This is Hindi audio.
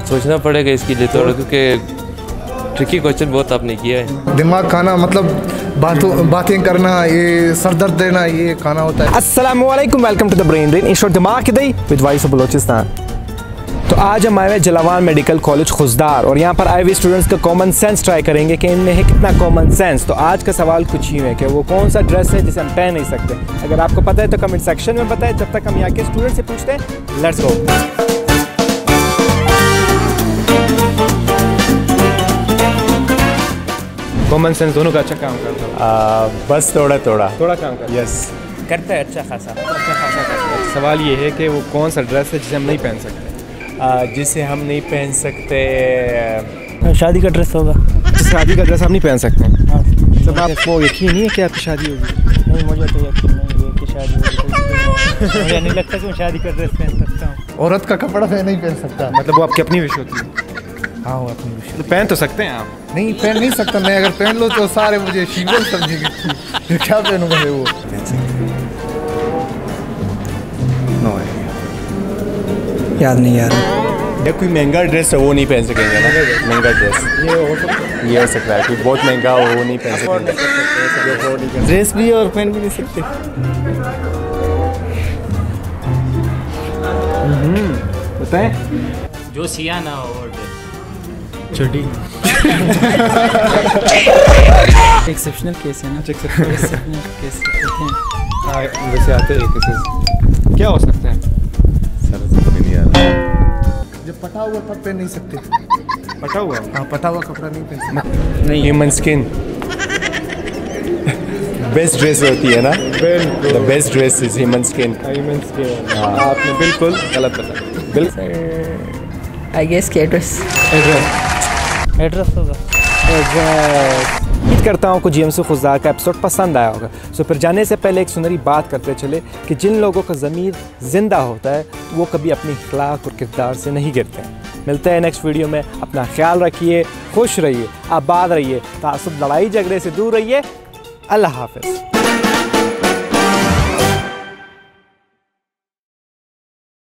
सोचना पड़ेगा इसके लिए थोड़ा, क्योंकि ट्रिकी क्वेश्चन बहुत आपने किया है। दिमाग खाना मतलब बातें करना, ये सर दर्द देना, ये खाना होता है। अस्सलामु अलैकुम, welcome to the brain drain. इस वक्त दिमाग किदई विद वॉइस ऑफ बलोचिस्तान। तो आज हम आए हैं जलावान मेडिकल कॉलेज खुजदार और यहाँ पर आए हुए स्टूडेंट्स का कॉमन सेंस ट्राई करेंगे कि इनमें है कितना कॉमन सेंस। तो आज का सवाल कुछ यूँ है कि वो कौन सा ड्रेस है जिसे हम पहन नहीं सकते। अगर आपको पता है तो कमेंट सेक्शन में बताएं। जब तक हम यहाँ के स्टूडेंट से पूछते हैं, लेट्स गो। कॉमन सेंस दोनों का अच्छा काम करता है। बस थोड़ा काम करता है। यस करता है, अच्छा खासा करता है। सवाल ये है कि वो कौन सा ड्रेस है जिसे हम नहीं पहन सकते। जिसे हम नहीं पहन सकते, शादी का ड्रेस होगा। शादी का ड्रेस आप नहीं पहन सकते। जब आपको यकीन नहीं है कि आपकी शादी होगी? नहीं, मुझे तो यकीन नहीं है कि शादी होगी। मुझे नहीं लगता कि मैं शादी का ड्रेस पहन सकता हूँ। औरत का कपड़ा नहीं पहन सकता। मतलब वो आपकी अपनी विश होती है। हाँ, वो अपनी विश। तो पहन तो सकते हैं आप? नहीं, पहन नहीं सकता मैं। अगर पहन लो तो सारे मुझे शीगल समझेंगे। क्या पहनूंगा मैं वो? याद नहीं यार। या कोई महंगा ड्रेस है वो नहीं पहन सकेंगे ना। महंगा ड्रेस ये हो सकता है कि बहुत महंगा हो, वो नहीं पहन सकेंगे। ड्रेस भी और पहन भी नहीं सकते। बताएं। जो सिया ना हो वो छोटी एक्सेप्शनल केस है ना। एक्सेप्शनल केस वैसे आते हैं केसेस। क्या हो सकता है? जब पटा हुआ तब पहन नहीं सकते। पटा हुआ? हाँ, पटा हुआ कपड़ा नहीं पहन सकते। नहीं, ह्यूमन स्किन बेस्ट ड्रेस होती है ना। The best dress is human skin. Human skin. आपने बिल्कुल गलत बताया। बिल्कुल। आई गेस कि एड्रेस होगा। उम्मीद करता हूँ को जीएमसी खुजदार का एपिसोड पसंद आया होगा। सो फिर जाने से पहले एक सुनहरी बात करते चले कि जिन लोगों का ज़मीर ज़िंदा होता है वो कभी अपनी अखलाक और किरदार से नहीं गिरते हैं। मिलते हैं नेक्स्ट वीडियो में। अपना ख्याल रखिए, खुश रहिए, आबाद रहिए, तासुब लड़ाई झगड़े से दूर रहिए। अल्लाह हाफ़िज़।